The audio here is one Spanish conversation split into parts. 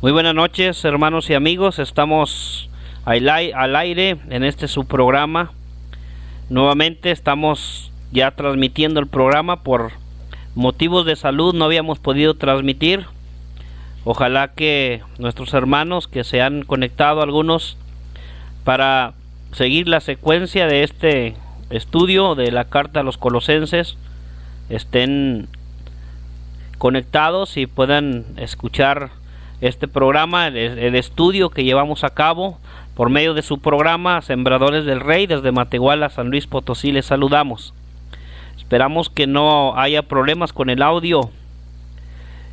Muy buenas noches, hermanos y amigos. Estamos al aire en este su programa. Nuevamente estamos ya transmitiendo el programa. Por motivos de salud no habíamos podido transmitir. Ojalá que nuestros hermanos que se han conectado, algunos, para seguir la secuencia de este estudio de la carta a los Colosenses, estén conectados y puedan escuchar este programa, el estudio que llevamos a cabo por medio de su programa Sembradores del Rey. Desde Matehuala, San Luis Potosí, les saludamos. Esperamos que no haya problemas con el audio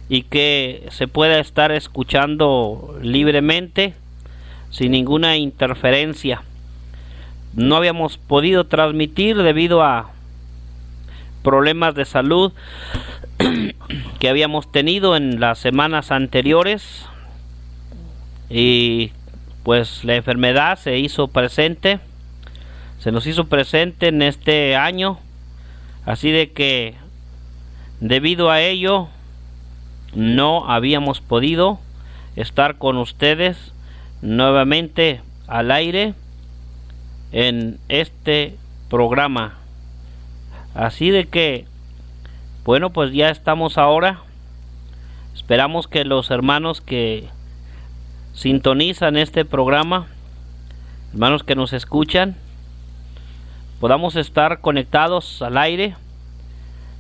y que se pueda estar escuchando libremente sin ninguna interferencia. No habíamos podido transmitir debido a problemas de salud que habíamos tenido en las semanas anteriores, y pues la enfermedad se nos hizo presente en este año, así de que debido a ello no habíamos podido estar con ustedes nuevamente al aire en este programa. Así de que, bueno, pues ya estamos ahora. Esperamos que los hermanos que sintonizan este programa, hermanos que nos escuchan, podamos estar conectados al aire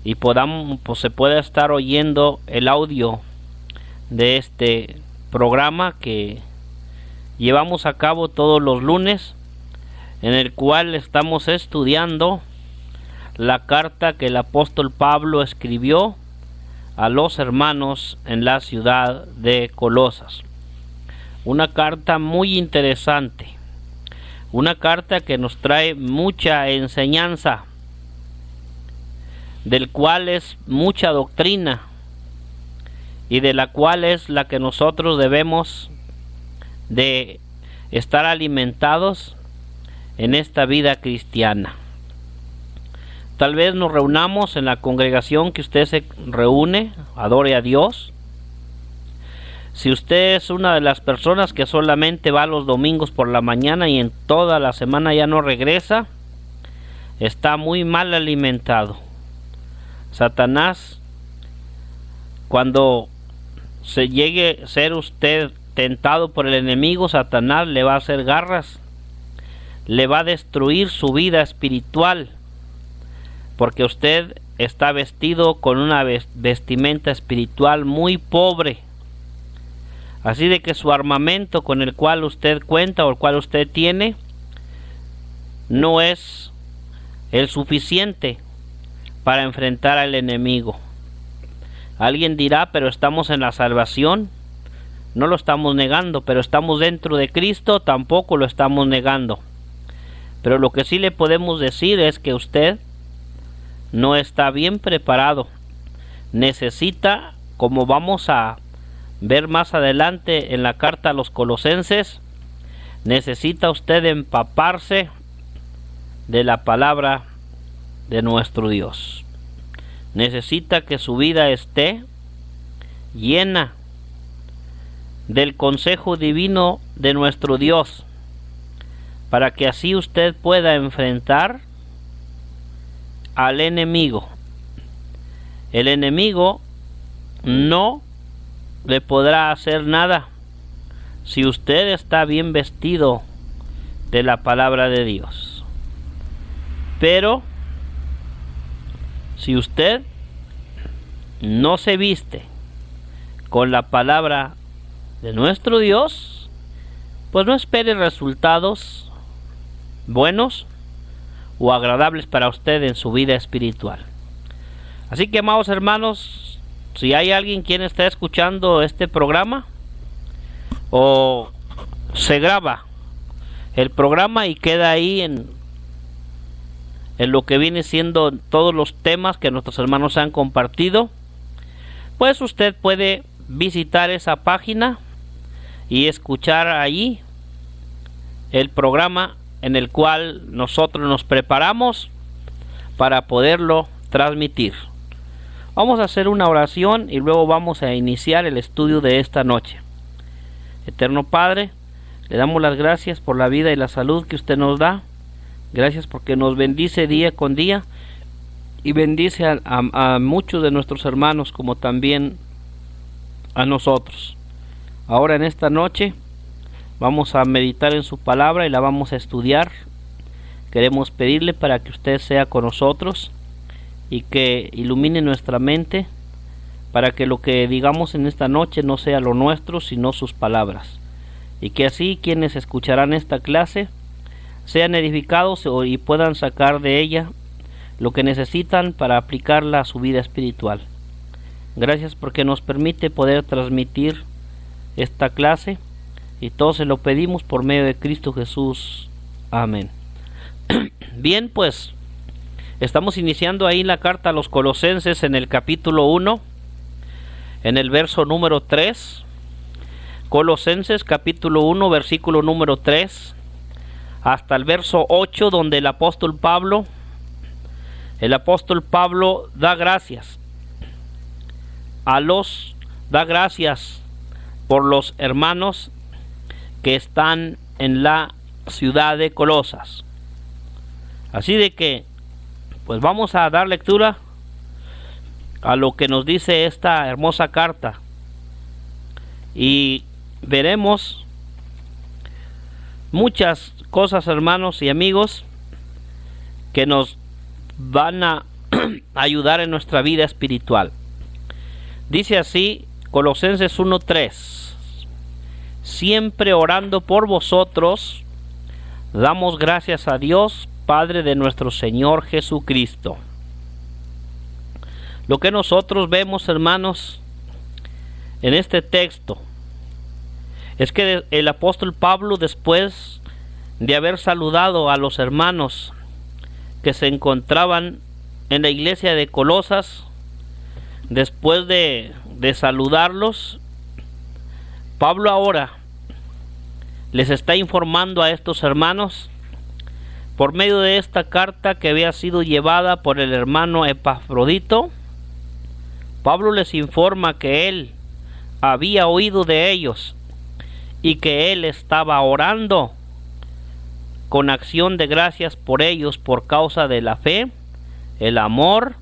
y se pueda estar oyendo el audio de este programa que llevamos a cabo todos los lunes, en el cual estamos estudiando la carta que el apóstol Pablo escribió a los hermanos en la ciudad de Colosas. Una carta muy interesante, una carta que nos trae mucha enseñanza, del cual es mucha doctrina y de la cual es la que nosotros debemos de estar alimentados en esta vida cristiana. Tal vez nos reunamos en la congregación que usted se reúne, adore a Dios. Si usted es una de las personas que solamente va los domingos por la mañana y en toda la semana ya no regresa, está muy mal alimentado. Satanás, cuando se llegue a ser usted tentado por el enemigo, Satanás le va a hacer garras, le va a destruir su vida espiritual, porque usted está vestido con una vestimenta espiritual muy pobre. Así de que su armamento con el cual usted cuenta o el cual usted tiene no es el suficiente para enfrentar al enemigo. Alguien dirá, pero estamos en la salvación. No lo estamos negando, pero estamos dentro de Cristo, tampoco lo estamos negando. Pero lo que sí le podemos decir es que usted no está bien preparado. Necesita, como vamos a ver más adelante en la carta a los Colosenses, necesita usted empaparse de la palabra de nuestro Dios. Necesita que su vida esté llena del consejo divino de nuestro Dios, para que así usted pueda enfrentar al enemigo. El enemigo no le podrá hacer nada si usted está bien vestido de la palabra de Dios. Pero si usted no se viste con la palabra de nuestro Dios, pues no espere resultados buenos o agradables para usted en su vida espiritual. Así que, amados hermanos, si hay alguien quien está escuchando este programa o se graba el programa y queda ahí en lo que viene siendo todos los temas que nuestros hermanos han compartido, pues usted puede visitar esa página y escuchar allí el programa en el cual nosotros nos preparamos para poderlo transmitir. Vamos a hacer una oración y luego vamos a iniciar el estudio de esta noche. Eterno Padre, le damos las gracias por la vida y la salud que usted nos da. Gracias porque nos bendice día con día y bendice a muchos de nuestros hermanos como también a nosotros. Ahora en esta noche vamos a meditar en su palabra y la vamos a estudiar. Queremos pedirle para que usted sea con nosotros y que ilumine nuestra mente para que lo que digamos en esta noche no sea lo nuestro, sino sus palabras. Y que así quienes escucharán esta clase sean edificados y puedan sacar de ella lo que necesitan para aplicarla a su vida espiritual. Gracias porque nos permite poder transmitir esta clase y todo se lo pedimos por medio de Cristo Jesús. Amén. Bien, pues estamos iniciando ahí la carta a los Colosenses en el capítulo 1, en el verso número 3. Colosenses capítulo 1, versículo número 3 hasta el verso 8, donde el apóstol Pablo da gracias por los hermanos que están en la ciudad de Colosas. Así de que pues vamos a dar lectura a lo que nos dice esta hermosa carta y veremos muchas cosas, hermanos y amigos, que nos van a ayudar en nuestra vida espiritual. Dice así Colosenses 1:3: siempre orando por vosotros, damos gracias a Dios, Padre de nuestro Señor Jesucristo. Lo que nosotros vemos, hermanos, en este texto es que el apóstol Pablo, después de haber saludado a los hermanos que se encontraban en la iglesia de Colosas, después de saludarlos, Pablo ahora les está informando a estos hermanos por medio de esta carta que había sido llevada por el hermano Epafrodito. Pablo les informa que él había oído de ellos y que él estaba orando con acción de gracias por ellos por causa de la fe, el amor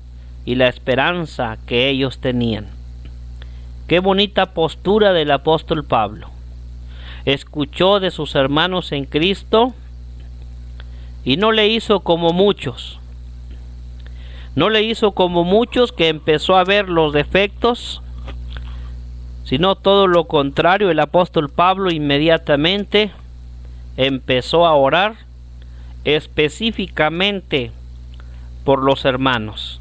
y la esperanza que ellos tenían. Qué bonita postura del apóstol Pablo. Escuchó de sus hermanos en Cristo y no le hizo como muchos. No le hizo como muchos que empezó a ver los defectos, sino todo lo contrario. El apóstol Pablo inmediatamente empezó a orar específicamente por los hermanos.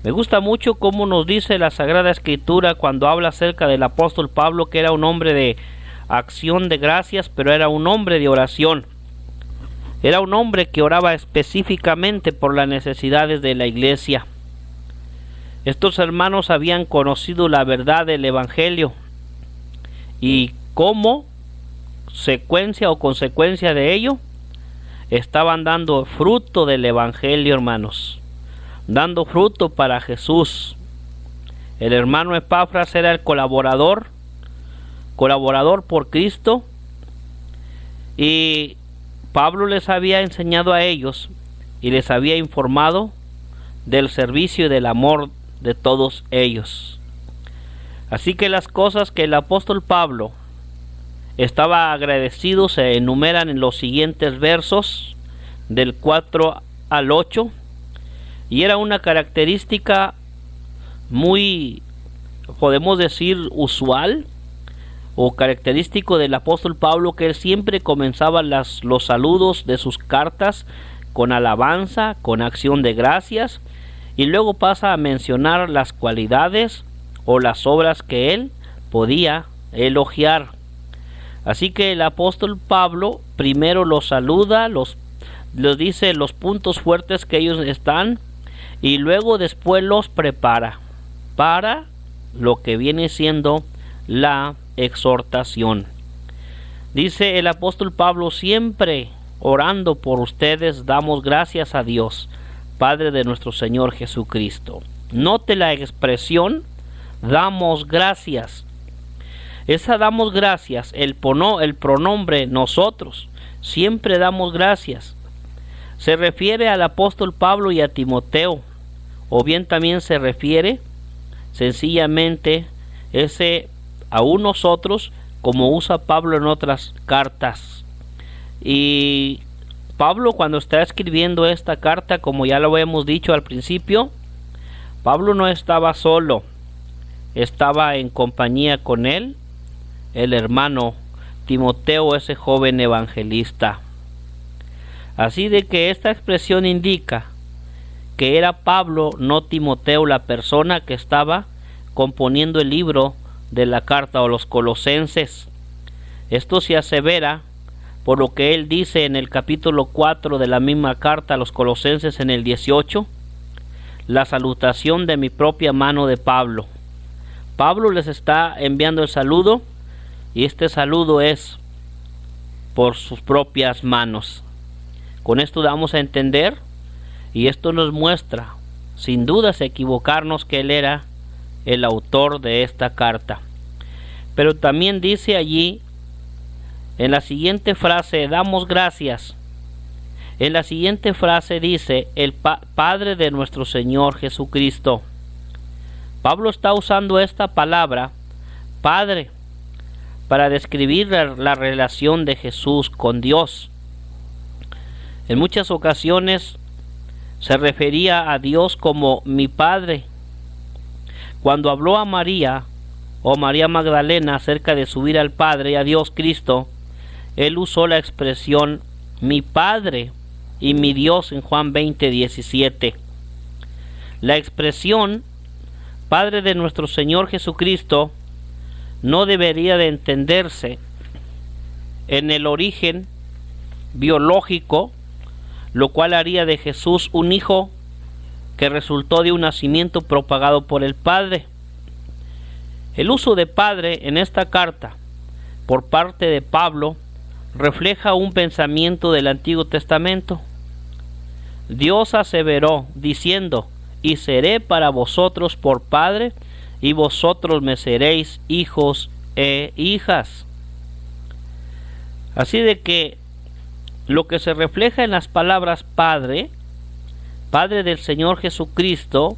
Me gusta mucho cómo nos dice la Sagrada Escritura cuando habla acerca del apóstol Pablo, que era un hombre de acción de gracias, pero era un hombre de oración. Era un hombre que oraba específicamente por las necesidades de la iglesia. Estos hermanos habían conocido la verdad del Evangelio y como consecuencia de ello, estaban dando fruto del Evangelio, hermanos, dando fruto para Jesús. El hermano Epafras era el colaborador por Cristo, y Pablo les había enseñado a ellos y les había informado del servicio y del amor de todos ellos. Así que las cosas que el apóstol Pablo estaba agradecido se enumeran en los siguientes versos del 4 al 8, y era una característica muy, podemos decir, usual o característico del apóstol Pablo, que él siempre comenzaba los saludos de sus cartas con alabanza, con acción de gracias, y luego pasa a mencionar las cualidades o las obras que él podía elogiar. Así que el apóstol Pablo primero los saluda, los dice los puntos fuertes que ellos están, y luego después los prepara para lo que viene siendo la exhortación. Dice el apóstol Pablo: siempre orando por ustedes damos gracias a Dios, Padre de nuestro Señor Jesucristo. Note la expresión damos gracias. Esa damos gracias, el pronombre nosotros, siempre damos gracias. Se refiere al apóstol Pablo y a Timoteo, o bien también se refiere sencillamente aún nosotros, como usa Pablo en otras cartas. Y Pablo, cuando está escribiendo esta carta, como ya lo hemos dicho al principio, Pablo no estaba solo, estaba en compañía con él, el hermano Timoteo, ese joven evangelista. Así de que esta expresión indica que era Pablo, no Timoteo, la persona que estaba componiendo el libro de la carta a los Colosenses. Esto se asevera por lo que él dice en el capítulo 4 de la misma carta a los Colosenses, en el 18, la salutación de mi propia mano de Pablo. Pablo les está enviando el saludo, y este saludo es por sus propias manos. Con esto damos a entender, y esto nos muestra, sin dudas equivocarnos, que él era el autor de esta carta. Pero también dice allí, en la siguiente frase, damos gracias. En la siguiente frase dice, el Padre de nuestro Señor Jesucristo. Pablo está usando esta palabra, Padre, para describir la relación de Jesús con Dios. En muchas ocasiones se refería a Dios como mi Padre. Cuando habló a María o María Magdalena acerca de subir al Padre, a Dios Cristo, él usó la expresión mi Padre y mi Dios en Juan 20:17. La expresión Padre de nuestro Señor Jesucristo no debería de entenderse en el origen biológico, lo cual haría de Jesús un hijo que resultó de un nacimiento propagado por el Padre. El uso de Padre en esta carta por parte de Pablo refleja un pensamiento del Antiguo Testamento. Dios aseveró diciendo, y seré para vosotros por Padre, y vosotros me seréis hijos e hijas. Así de que lo que se refleja en las palabras Padre, Padre del Señor Jesucristo,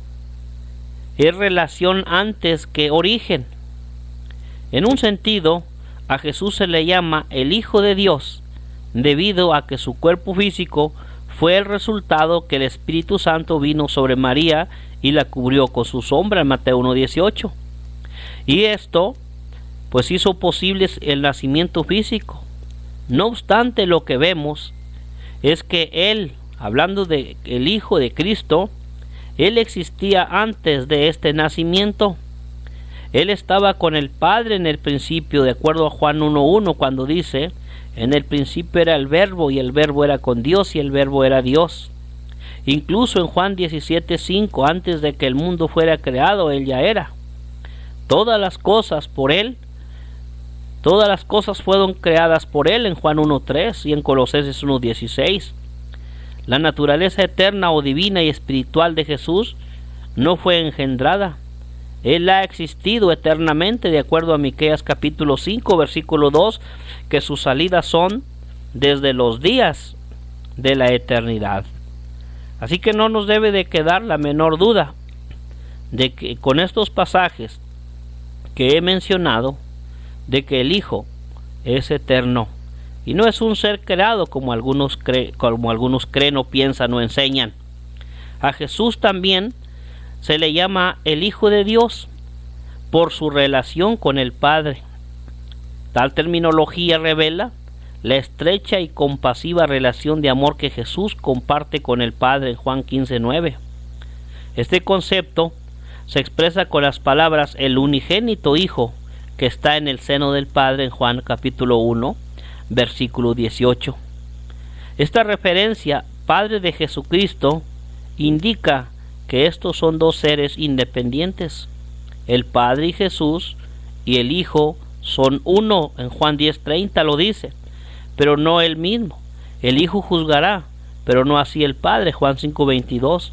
es relación antes que origen. En un sentido, a Jesús se le llama el Hijo de Dios, debido a que su cuerpo físico fue el resultado que el Espíritu Santo vino sobre María y la cubrió con su sombra en Mateo 1:18. Y esto pues hizo posible el nacimiento físico. No obstante, lo que vemos es que él, hablando de el Hijo de Cristo, él existía antes de este nacimiento. Él estaba con el Padre en el principio, de acuerdo a Juan 1:1, cuando dice, en el principio era el Verbo, y el Verbo era con Dios, y el Verbo era Dios. Incluso en Juan 17:5, antes de que el mundo fuera creado, él ya era. Todas las cosas por él, todas las cosas fueron creadas por él, en Juan 1:3 y en Colosenses 1:16. La naturaleza eterna o divina y espiritual de Jesús no fue engendrada. Él ha existido eternamente, de acuerdo a Miqueas capítulo 5, versículo 2, que sus salidas son desde los días de la eternidad. Así que no nos debe de quedar la menor duda de que con estos pasajes que he mencionado, de que el Hijo es eterno y no es un ser creado como algunos creen o piensan o enseñan. A Jesús también se le llama el Hijo de Dios por su relación con el Padre. Tal terminología revela la estrecha y compasiva relación de amor que Jesús comparte con el Padre en Juan 15:9. Este concepto se expresa con las palabras el unigénito Hijo que está en el seno del Padre en Juan capítulo 1, versículo 18. Esta referencia, Padre de Jesucristo, indica que estos son dos seres independientes. El Padre y Jesús y el Hijo son uno, en Juan 10:30 lo dice, pero no el mismo. El Hijo juzgará, pero no así el Padre, Juan 5:22.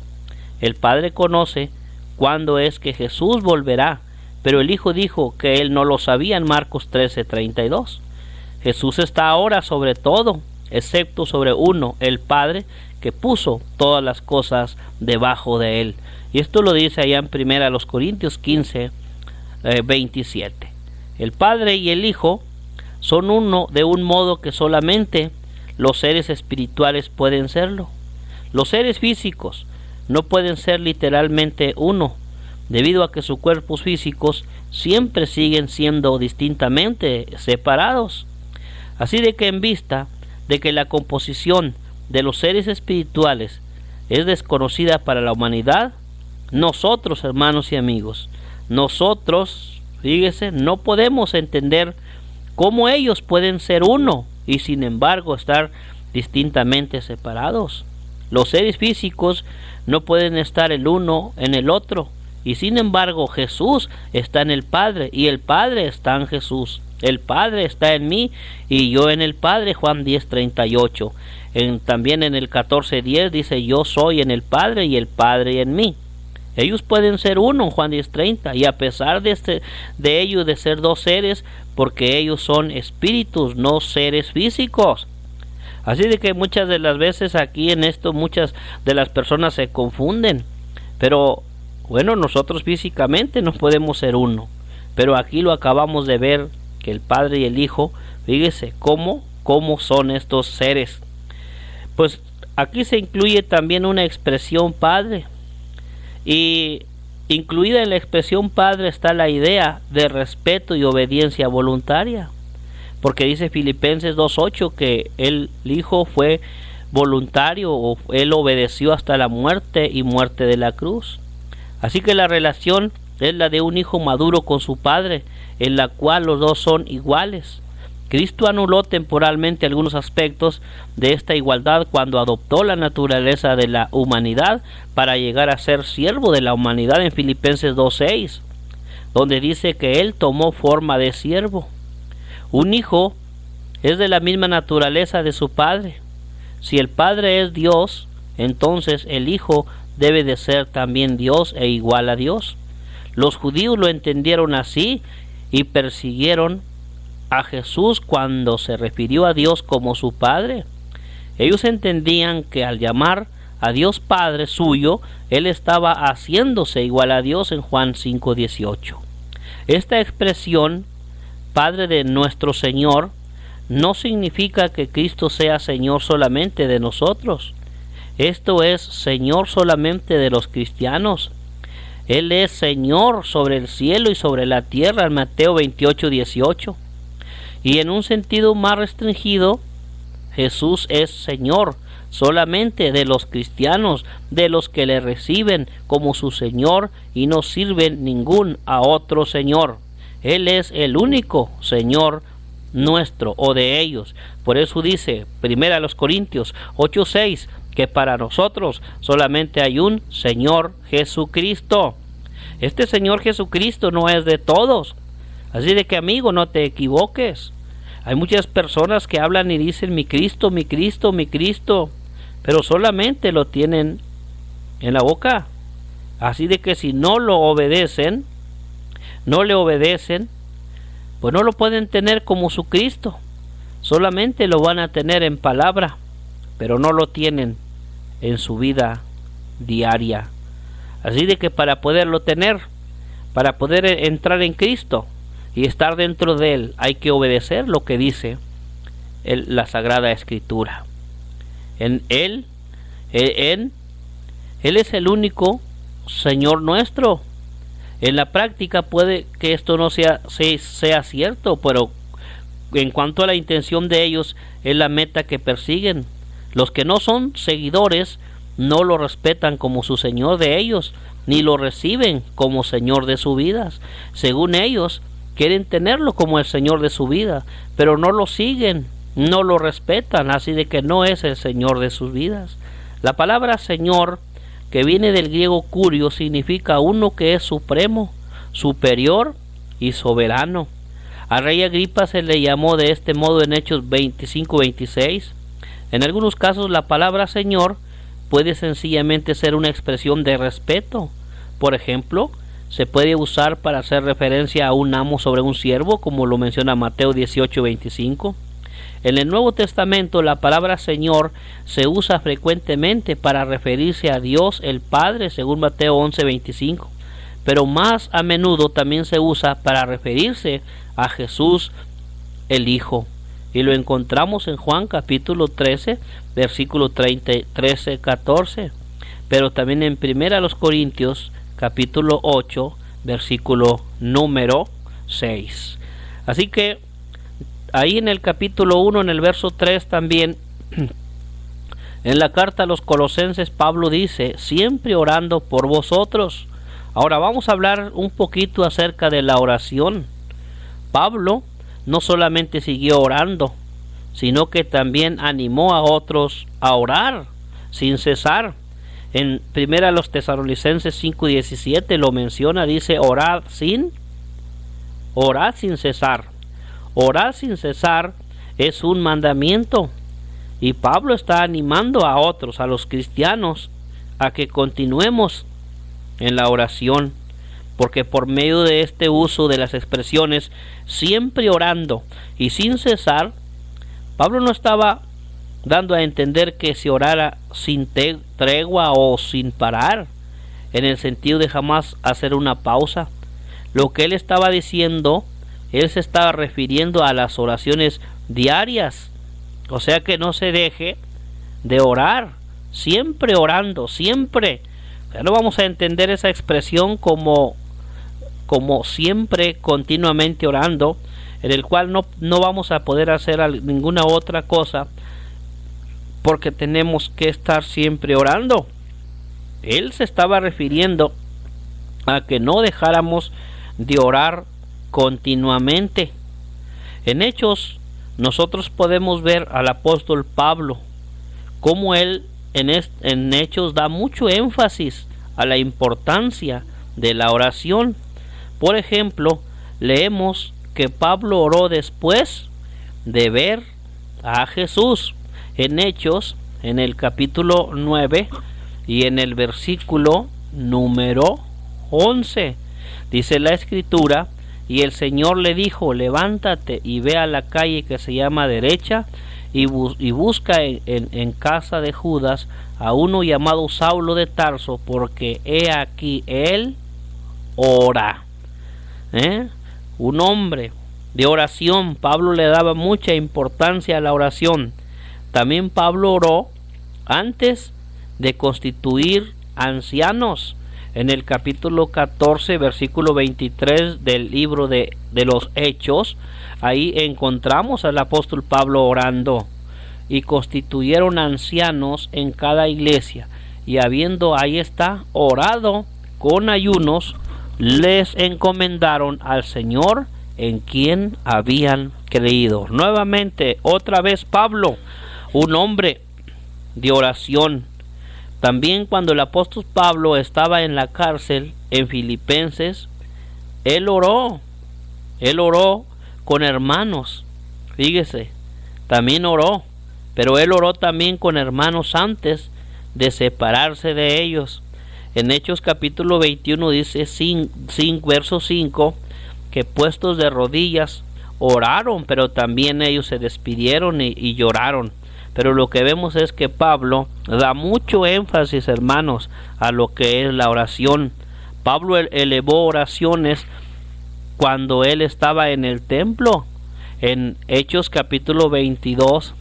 El Padre conoce cuándo es que Jesús volverá, pero el Hijo dijo que él no lo sabía en Marcos 13:32. Jesús está ahora sobre todo, excepto sobre uno, el Padre, que puso todas las cosas debajo de él. Y esto lo dice allá en 1 Corintios 15:27. El Padre y el Hijo son uno de un modo que solamente los seres espirituales pueden serlo. Los seres físicos no pueden ser literalmente uno, debido a que sus cuerpos físicos siempre siguen siendo distintamente separados. Así de que en vista de que la composición de los seres espirituales es desconocida para la humanidad, nosotros, hermanos y amigos, nosotros, fíjese, no podemos entender cómo ellos pueden ser uno y sin embargo estar distintamente separados. Los seres físicos no pueden estar el uno en el otro, y sin embargo Jesús está en el Padre y el Padre está en Jesús. El Padre está en mí y yo en el Padre, Juan 10:38. También en el 14:10 dice: yo soy en el Padre y el Padre en mí. Ellos pueden ser uno, Juan 10:30, y a pesar de ellos de ser dos seres, porque ellos son espíritus, no seres físicos. Así de que muchas de las veces aquí en esto muchas de las personas se confunden, pero bueno, nosotros físicamente no podemos ser uno, pero aquí lo acabamos de ver, que el Padre y el Hijo, fíjese cómo son estos seres. Pues aquí se incluye también una expresión Padre, y incluida en la expresión Padre está la idea de respeto y obediencia voluntaria, porque dice Filipenses 2:8 que el Hijo fue voluntario, o él obedeció hasta la muerte y muerte de la cruz. Así que la relación es la de un hijo maduro con su padre, en la cual los dos son iguales. Cristo anuló temporalmente algunos aspectos de esta igualdad cuando adoptó la naturaleza de la humanidad para llegar a ser siervo de la humanidad en Filipenses 2:6, donde dice que él tomó forma de siervo. Un hijo es de la misma naturaleza de su padre. Si el Padre es Dios, entonces el Hijo debe de ser también Dios e igual a Dios. Los judíos lo entendieron así y persiguieron a Jesús cuando se refirió a Dios como su Padre. Ellos entendían que al llamar a Dios Padre suyo, Él estaba haciéndose igual a Dios en Juan 5:18. Esta expresión, Padre de nuestro Señor, no significa que Cristo sea Señor solamente de nosotros. Esto es Señor solamente de los cristianos. Él es Señor sobre el cielo y sobre la tierra en Mateo 28:18. Y en un sentido más restringido, Jesús es Señor solamente de los cristianos, de los que le reciben como su Señor y no sirven ningún a otro Señor. Él es el único Señor nuestro o de ellos. Por eso dice 1 Corintios 8:6 que para nosotros solamente hay un Señor Jesucristo. Este Señor Jesucristo no es de todos. Así de que, amigo, no te equivoques. Hay muchas personas que hablan y dicen mi Cristo, mi Cristo, mi Cristo, pero solamente lo tienen en la boca. Así de que si no lo obedecen, no le obedecen, pues no lo pueden tener como su Cristo. Solamente lo van a tener en palabra, pero no lo tienen en su vida diaria. Así de que para poderlo tener, para poder entrar en Cristo y estar dentro de Él, hay que obedecer lo que dice la Sagrada Escritura. Él es el único Señor nuestro. En la práctica puede que esto no sea cierto, pero en cuanto a la intención de ellos, es la meta que persiguen. Los que no son seguidores no lo respetan como su Señor de ellos, ni lo reciben como Señor de sus vidas. Según ellos, quieren tenerlo como el Señor de su vida, pero no lo siguen, no lo respetan, así de que no es el Señor de sus vidas. La palabra Señor, que viene del griego curio, significa uno que es supremo, superior y soberano. Al rey Agripa se le llamó de este modo en Hechos 25:26. En algunos casos la palabra Señor puede sencillamente ser una expresión de respeto. Por ejemplo, se puede usar para hacer referencia a un amo sobre un siervo, como lo menciona Mateo 18:25. En el Nuevo Testamento la palabra Señor se usa frecuentemente para referirse a Dios el Padre, según Mateo 11:25, pero más a menudo también se usa para referirse a Jesús el Hijo, y lo encontramos en Juan capítulo 13, versículo 13-14, pero también en 1 Corintios capítulo 8, versículo número 6. Así que ahí en el capítulo 1, en el verso 3 también, en la carta a los Colosenses, Pablo dice, siempre orando por vosotros. Ahora vamos a hablar un poquito acerca de la oración. Pablo no solamente siguió orando, sino que también animó a otros a orar sin cesar. En 1 Tesalonicenses 5:17 lo menciona, dice, orad sin cesar. Orar sin cesar es un mandamiento, y Pablo está animando a otros, a los cristianos, a que continuemos en la oración, porque por medio de este uso de las expresiones siempre orando y sin cesar, Pablo no estaba dando a entender que se orara sin tregua o sin parar, en el sentido de jamás hacer una pausa. Lo que él estaba diciendo, él se estaba refiriendo a las oraciones diarias, o sea que no se deje de orar, siempre orando, siempre. Ya no vamos a entender esa expresión como siempre, continuamente orando, en el cual no vamos a poder hacer ninguna otra cosa, porque tenemos que estar siempre orando. Él se estaba refiriendo a que no dejáramos de orar continuamente. En Hechos nosotros podemos ver al apóstol Pablo, cómo él en Hechos da mucho énfasis a la importancia de la oración. Por ejemplo, leemos que Pablo oró después de ver a Jesús en Hechos, en el capítulo 9 y en el versículo número 11. Dice la escritura, y el Señor le dijo, levántate y ve a la calle que se llama Derecha, y busca en casa de Judas a uno llamado Saulo de Tarso, porque he aquí él ora. Un hombre de oración. Pablo le daba mucha importancia a la oración. También Pablo oró antes de constituir ancianos. En el capítulo 14, versículo 23 del libro de los Hechos, ahí encontramos al apóstol Pablo orando. Y constituyeron ancianos en cada iglesia, y habiendo, ahí está, orado con ayunos, les encomendaron al Señor en quien habían creído. Nuevamente, otra vez Pablo, un hombre de oración. También cuando el apóstol Pablo estaba en la cárcel en Filipenses, él oró con hermanos. Fíjese, también oró, pero él oró también con hermanos antes de separarse de ellos. En Hechos capítulo 21 dice, verso 5, que puestos de rodillas oraron, pero también ellos se despidieron y lloraron. Pero lo que vemos es que Pablo da mucho énfasis, hermanos, a lo que es la oración. Pablo elevó oraciones cuando él estaba en el templo. En Hechos capítulo 22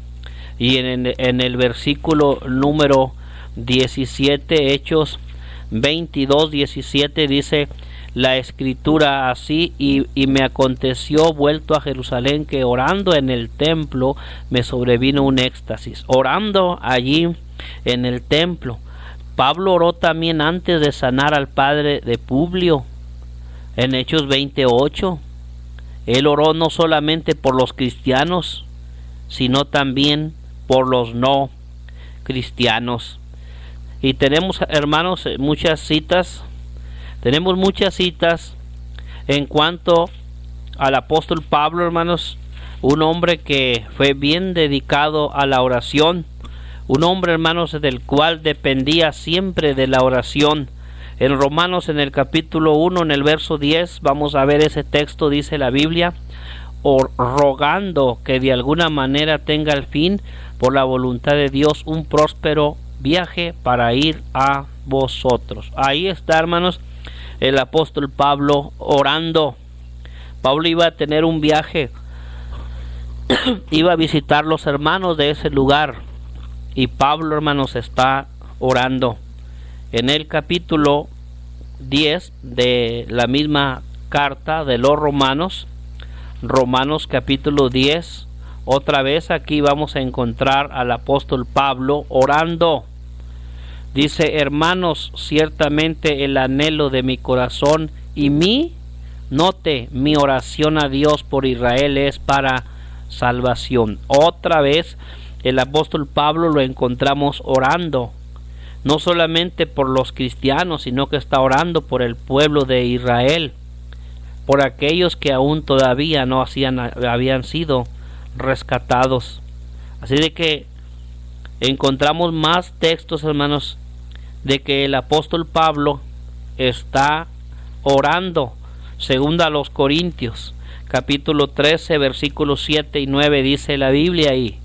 y en el versículo número 17, Hechos 22, 17, dice la escritura así, y me aconteció vuelto a Jerusalén que orando en el templo me sobrevino un éxtasis. Orando allí en el templo. Pablo oró también antes de sanar al padre de Publio. En Hechos 28, él oró no solamente por los cristianos, sino también por los no cristianos. Y tenemos, hermanos, muchas citas. Tenemos muchas citas en cuanto al apóstol Pablo, hermanos, un hombre que fue bien dedicado a la oración, un hombre, hermanos, del cual dependía siempre de la oración. En Romanos, en el capítulo 1, en el verso 10, vamos a ver ese texto. Dice la Biblia: rogando que de alguna manera tenga al fin, por la voluntad de Dios, un próspero viaje para ir a vosotros. Ahí está, hermanos, el apóstol Pablo orando. Pablo iba a tener un viaje, iba a visitar los hermanos de ese lugar, y Pablo, hermanos, está orando. En el capítulo 10 de la misma carta de los Romanos, Romanos capítulo 10, otra vez aquí vamos a encontrar al apóstol Pablo orando. Dice: hermanos, ciertamente el anhelo de mi corazón y mi oración a Dios por Israel es para salvación. Otra vez el apóstol Pablo lo encontramos orando, no solamente por los cristianos, sino que está orando por el pueblo de Israel, por aquellos que aún todavía no habían sido rescatados. Así de que encontramos más textos, hermanos, de que el apóstol Pablo está orando. Segunda a los Corintios, capítulo 13, versículos 7 y 9, dice la Biblia ahí: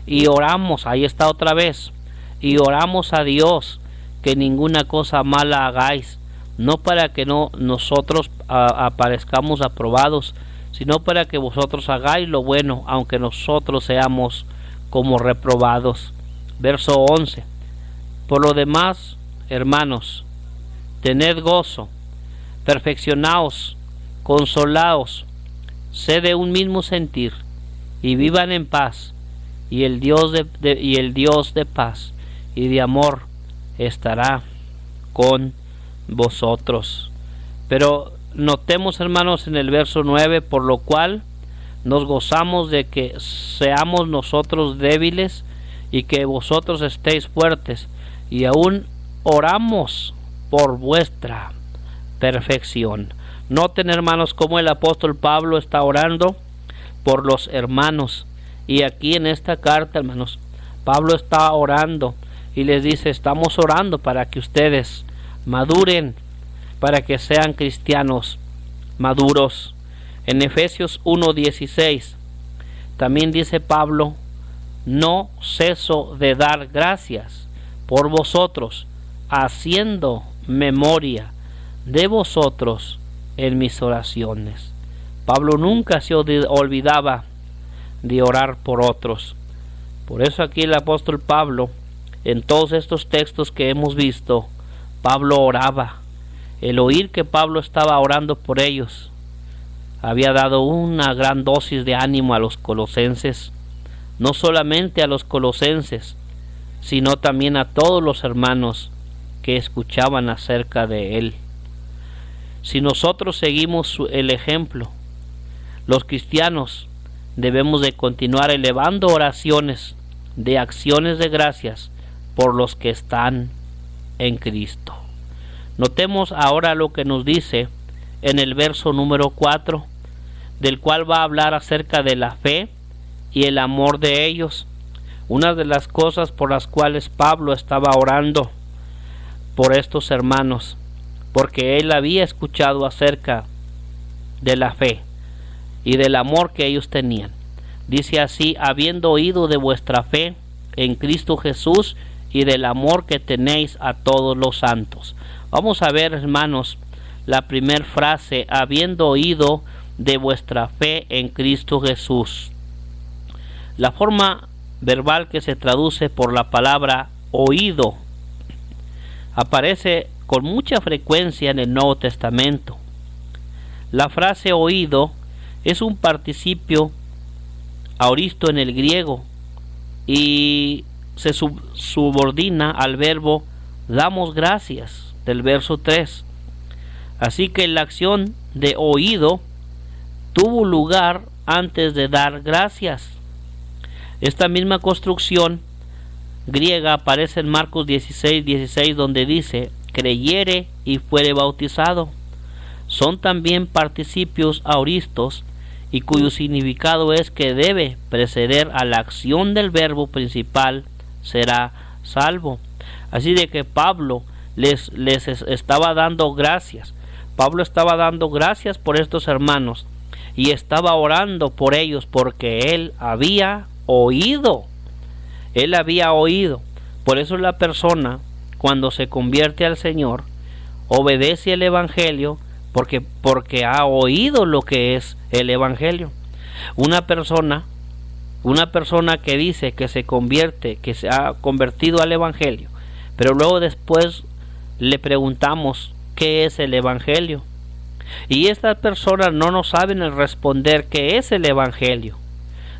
y oramos, ahí está otra vez, y oramos a Dios que ninguna cosa mala hagáis, no para que nosotros aparezcamos aprobados, sino para que vosotros hagáis lo bueno, aunque nosotros seamos como reprobados. Verso 11: por lo demás, hermanos, tened gozo, perfeccionaos, consolaos, sed de un mismo sentir, y vivan en paz, y el Dios de paz y de amor estará con vosotros. Pero notemos, hermanos, en el verso 9: por lo cual nos gozamos de que seamos nosotros débiles y que vosotros estéis fuertes, y aún oramos por vuestra perfección. Noten, hermanos, cómo el apóstol Pablo está orando por los hermanos. Y aquí en esta carta, hermanos, Pablo está orando y les dice: estamos orando para que ustedes maduren, para que sean cristianos maduros. En Efesios 1:16 también dice Pablo: no ceso de dar gracias por vosotros, haciendo memoria de vosotros en mis oraciones. Pablo nunca se olvidaba de orar por otros. Por eso aquí el apóstol Pablo, en todos estos textos que hemos visto, Pablo oraba. El oír que Pablo estaba orando por ellos había dado una gran dosis de ánimo a los colosenses, no solamente a los colosenses, sino también a todos los hermanos que escuchaban acerca de él. Si nosotros seguimos el ejemplo, los cristianos debemos de continuar elevando oraciones de acciones de gracias por los que están en Cristo. Notemos ahora lo que nos dice en el verso número 4, del cual va a hablar acerca de la fe y el amor de ellos. Una de las cosas por las cuales Pablo estaba orando por estos hermanos, porque él había escuchado acerca de la fe y del amor que ellos tenían. Dice así: habiendo oído de vuestra fe en Cristo Jesús y del amor que tenéis a todos los santos. Vamos a ver, hermanos, la primera frase: habiendo oído de vuestra fe en Cristo Jesús. La forma verbal que se traduce por la palabra oído aparece con mucha frecuencia en el Nuevo Testamento. La frase oído es un participio aoristo en el griego y se subordina al verbo damos gracias del verso 3. Así que la acción de oído tuvo lugar antes de dar gracias. Esta misma construcción griega aparece en Marcos 16:16, donde dice: creyere y fuere bautizado. Son también participios aoristos y cuyo significado es que debe preceder a la acción del verbo principal, será salvo. Así de que Pablo les estaba dando gracias. Pablo estaba dando gracias por estos hermanos y estaba orando por ellos porque él había oído. Él había oído. Por eso la persona, cuando se convierte al Señor, obedece el Evangelio porque ha oído lo que es el Evangelio. Una persona que dice que se convierte, que se ha convertido al Evangelio, pero luego después le preguntamos qué es el Evangelio, y estas personas no nos saben responder qué es el Evangelio.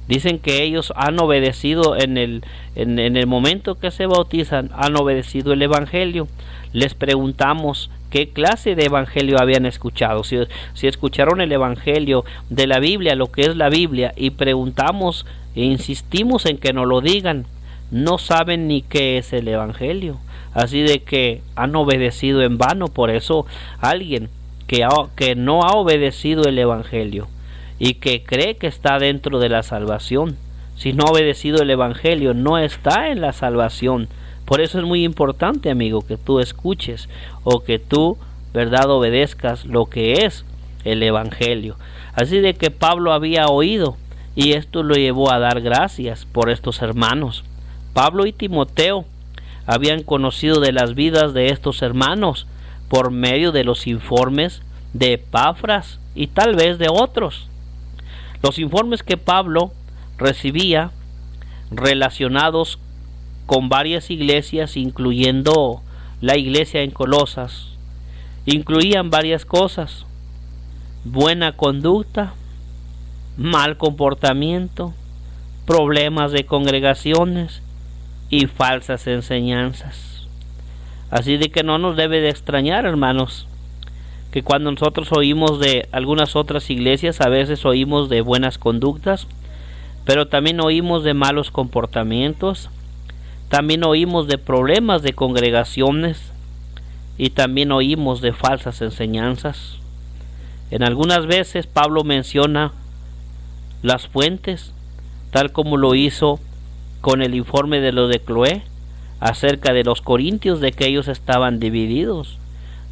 Dicen que ellos han obedecido en el momento que se bautizan, han obedecido el Evangelio. Les preguntamos qué clase de Evangelio habían escuchado, si escucharon el Evangelio de la Biblia, lo que es la Biblia, y preguntamos e insistimos en que nos lo digan. No saben ni qué es el Evangelio, así de que han obedecido en vano. Por eso alguien que no ha obedecido el Evangelio y que cree que está dentro de la salvación, si no ha obedecido el Evangelio, no está en la salvación. Por eso es muy importante, amigo, que tú escuches o que tú, verdad, obedezcas lo que es el Evangelio. Así de que Pablo había oído y esto lo llevó a dar gracias por estos hermanos. Pablo y Timoteo habían conocido de las vidas de estos hermanos por medio de los informes de Epafras y tal vez de otros. Los informes que Pablo recibía relacionados con varias iglesias, incluyendo la iglesia en Colosas, incluían varias cosas: buena conducta, mal comportamiento, problemas de congregaciones y falsas enseñanzas. Así de que no nos debe de extrañar, hermanos, que cuando nosotros oímos de algunas otras iglesias, a veces oímos de buenas conductas, pero también oímos de malos comportamientos, también oímos de problemas de congregaciones y también oímos de falsas enseñanzas. En algunas veces Pablo menciona las fuentes, tal como lo hizo con el informe de los de Cloé acerca de los corintios, de que ellos estaban divididos.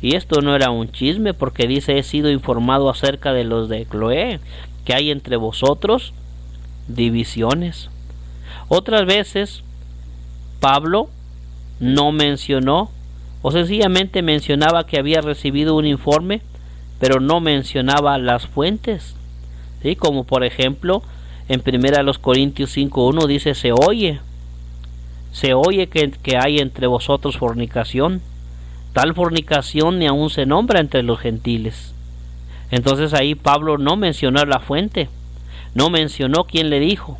Y esto no era un chisme, porque dice: he sido informado acerca de los de Cloé, que hay entre vosotros divisiones. Otras veces Pablo no mencionó, o sencillamente mencionaba que había recibido un informe, pero no mencionaba las fuentes, ¿sí? Como por ejemplo en 1 Corintios 5:1 dice: se oye que hay entre vosotros fornicación. Tal fornicación ni aún se nombra entre los gentiles. Entonces ahí Pablo no mencionó la fuente, no mencionó quién le dijo,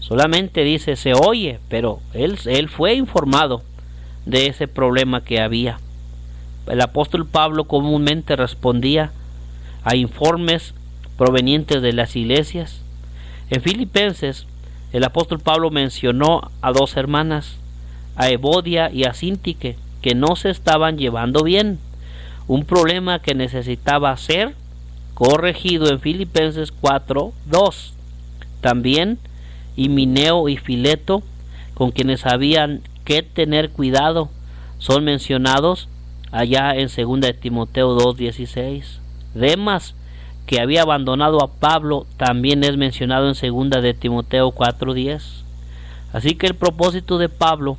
solamente dice se oye, pero él fue informado de ese problema que había. El apóstol Pablo comúnmente respondía a informes provenientes de las iglesias. En Filipenses, el apóstol Pablo mencionó a dos hermanas, a Evodia y a Síntique, que no se estaban llevando bien, un problema que necesitaba ser corregido en Filipenses 4:2. También Himeneo y Fileto, con quienes habían que tener cuidado, son mencionados allá en 2 Timoteo 2:16. Demas, que había abandonado a Pablo, también es mencionado en 2 Timoteo 4:10. Así que el propósito de Pablo,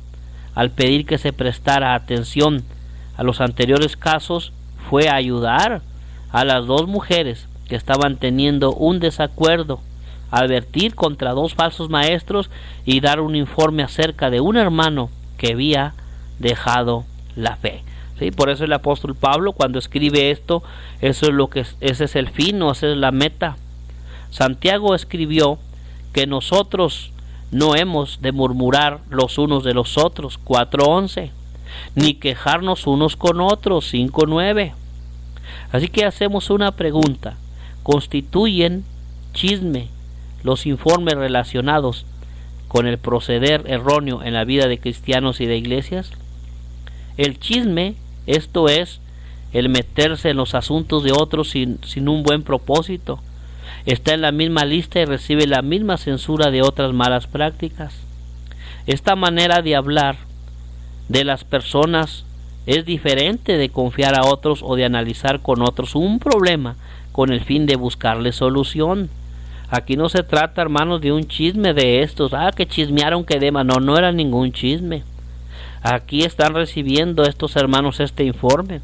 al pedir que se prestara atención a los anteriores casos, fue ayudar a las dos mujeres que estaban teniendo un desacuerdo, advertir contra dos falsos maestros y dar un informe acerca de un hermano que había dejado la fe. ¿Sí? Por eso el apóstol Pablo, cuando escribe esto, ese es el fin, o esa es la meta. Santiago escribió que nosotros no hemos de murmurar los unos de los otros, 4:11, ni quejarnos unos con otros, 5:9. Así que hacemos una pregunta: ¿constituyen chisme los informes relacionados con el proceder erróneo en la vida de cristianos y de iglesias? El chisme, esto es, el meterse en los asuntos de otros sin un buen propósito, está en la misma lista y recibe la misma censura de otras malas prácticas. Esta manera de hablar de las personas es diferente de confiar a otros o de analizar con otros un problema con el fin de buscarle solución. Aquí no se trata, hermanos, de un chisme de estos, que chismearon que Demas. No era ningún chisme. Aquí están recibiendo estos hermanos este informe,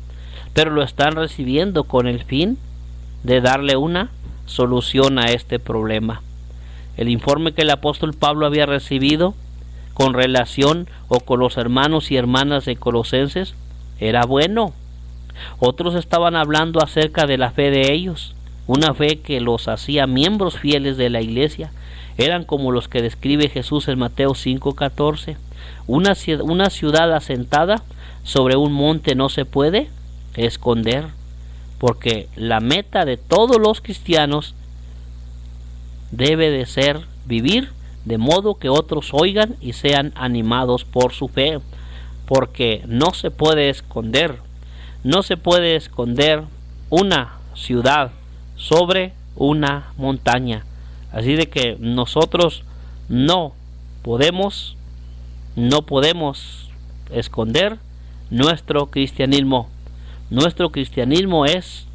pero lo están recibiendo con el fin de darle una solución a este problema. El informe que el apóstol Pablo había recibido con relación o con los hermanos y hermanas de Colosenses era bueno. Otros estaban hablando acerca de la fe de ellos, una fe que los hacía miembros fieles de la iglesia. Eran como los que describe Jesús en Mateo 5:14. Una ciudad asentada sobre un monte no se puede esconder, porque la meta de todos los cristianos debe de ser vivir de modo que otros oigan y sean animados por su fe, porque no se puede esconder una ciudad sobre una montaña. Así de que nosotros no podemos esconder nuestro cristianismo. Nuestro cristianismo es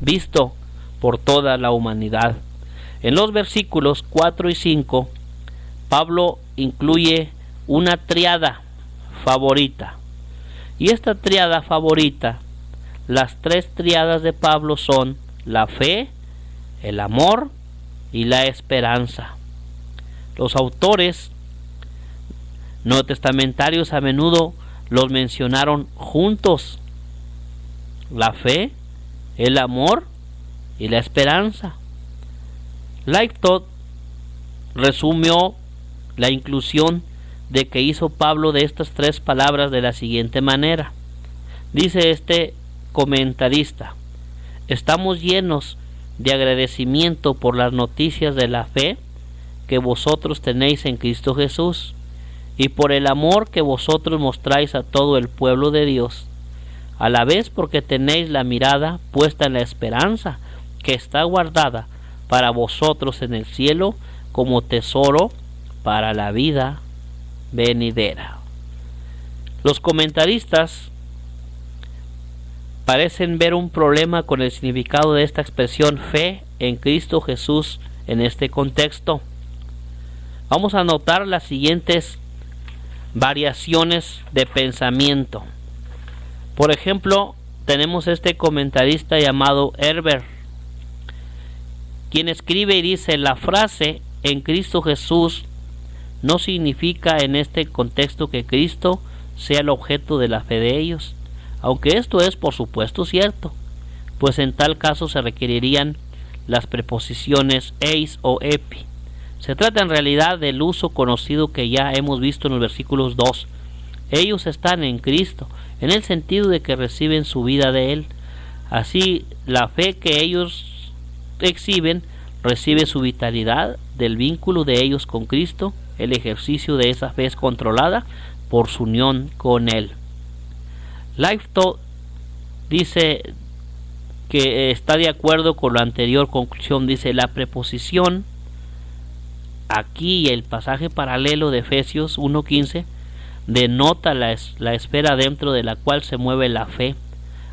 visto por toda la humanidad. En los versículos 4 y 5, Pablo incluye una triada favorita. Y esta triada favorita, las tres triadas de Pablo son la fe, el amor y la esperanza. Los autores neotestamentarios a menudo los mencionaron juntos: la fe, el amor y la esperanza. Lightfoot resumió la inclusión de que hizo Pablo de estas tres palabras de la siguiente manera. Dice este comentarista: estamos llenos de agradecimiento por las noticias de la fe que vosotros tenéis en Cristo Jesús y por el amor que vosotros mostráis a todo el pueblo de Dios, a la vez porque tenéis la mirada puesta en la esperanza que está guardada para vosotros en el cielo como tesoro para la vida venidera. Los comentaristas parecen ver un problema con el significado de esta expresión fe en Cristo Jesús en este contexto. Vamos a notar las siguientes variaciones de pensamiento. Por ejemplo, tenemos este comentarista llamado Herbert, quien escribe y dice: la frase en Cristo Jesús no significa en este contexto que Cristo sea el objeto de la fe de ellos, aunque esto es por supuesto cierto, pues en tal caso se requerirían las preposiciones eis o epi. Se trata en realidad del uso conocido que ya hemos visto en los versículos 2. Ellos están en Cristo, en el sentido de que reciben su vida de Él. Así, la fe que ellos exhiben recibe su vitalidad del vínculo de ellos con Cristo. El ejercicio de esa fe es controlada por su unión con Él. Lightfoot dice que está de acuerdo con la anterior conclusión. Dice: la preposición aquí y el pasaje paralelo de Efesios 1:15 denota la esfera dentro de la cual se mueve la fe,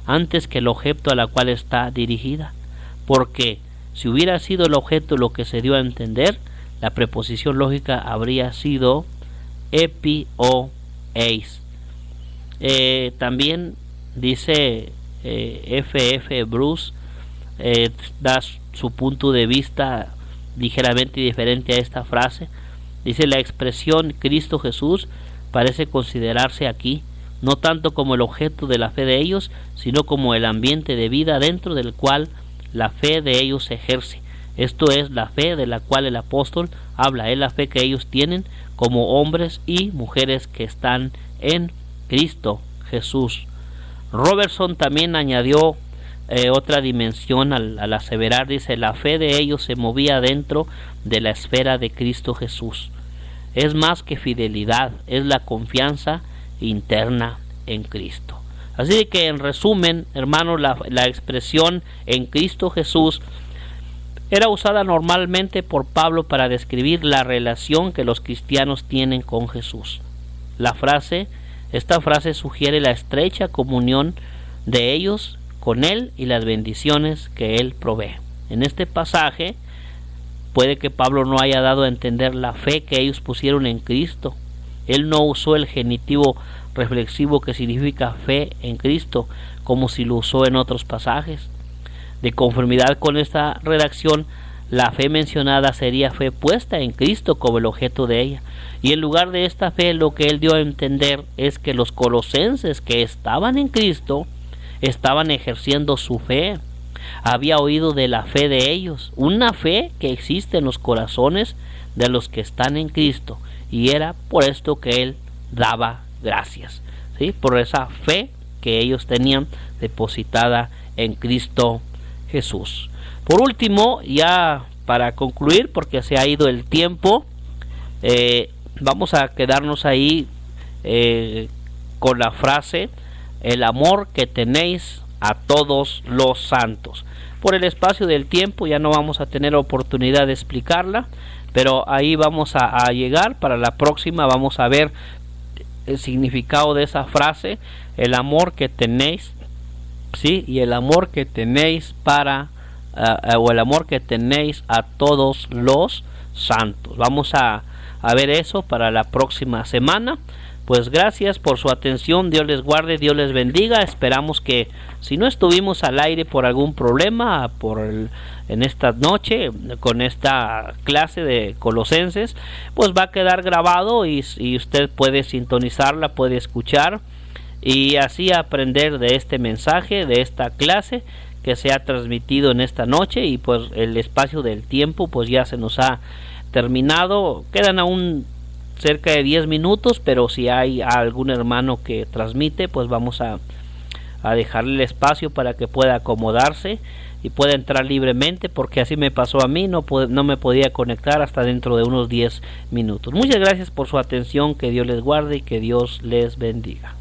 antes que el objeto a la cual está dirigida, porque si hubiera sido el objeto lo que se dio a entender, la preposición lógica habría sido epi o eis. También dice F.F. Bruce, da su punto de vista ligeramente diferente a esta frase. Dice: la expresión Cristo Jesús parece considerarse aquí no tanto como el objeto de la fe de ellos, sino como el ambiente de vida dentro del cual la fe de ellos se ejerce. Esto es la fe de la cual el apóstol habla, es la fe que ellos tienen como hombres y mujeres que están en Cristo Jesús. Robertson también añadió otra dimensión al aseverar. Dice: la fe de ellos se movía dentro de la esfera de Cristo Jesús. Es más que fidelidad, es la confianza interna en Cristo. Así que, en resumen, hermanos, la expresión en Cristo Jesús era usada normalmente por Pablo para describir la relación que los cristianos tienen con Jesús. La frase Esta frase sugiere la estrecha comunión de ellos con Él y las bendiciones que Él provee. En este pasaje puede que Pablo no haya dado a entender la fe que ellos pusieron en Cristo. Él no usó el genitivo reflexivo que significa fe en Cristo, como si lo usó en otros pasajes. De conformidad con esta redacción, la fe mencionada sería fe puesta en Cristo como el objeto de ella. Y en lugar de esta fe, lo que él dio a entender es que los colosenses que estaban en Cristo estaban ejerciendo su fe. Había oído de la fe de ellos, una fe que existe en los corazones de los que están en Cristo, y era por esto que él daba gracias, ¿sí? Por esa fe que ellos tenían depositada en Cristo Jesús. Por último, ya para concluir, porque se ha ido el tiempo, vamos a quedarnos ahí con la frase: el amor que tenéis a todos los santos. Por el espacio del tiempo ya no vamos a tener oportunidad de explicarla, pero ahí vamos a llegar. Para la próxima vamos a ver el significado de esa frase, el amor que tenéis, ¿sí? Y el amor que tenéis o el amor que tenéis a todos los santos. Vamos a ver eso para la próxima semana. Pues gracias por su atención, Dios les guarde, Dios les bendiga. Esperamos que si no estuvimos al aire por algún problema en esta noche con esta clase de Colosenses, pues va a quedar grabado y usted puede sintonizarla, puede escuchar y así aprender de este mensaje, de esta clase que se ha transmitido en esta noche. Y pues el espacio del tiempo pues ya se nos ha terminado. Quedan aún cerca de 10 minutos, pero si hay algún hermano que transmite, pues vamos a dejarle el espacio para que pueda acomodarse y pueda entrar libremente, porque así me pasó a mí, no me podía conectar hasta dentro de unos 10 minutos. Muchas gracias por su atención, que Dios les guarde y que Dios les bendiga.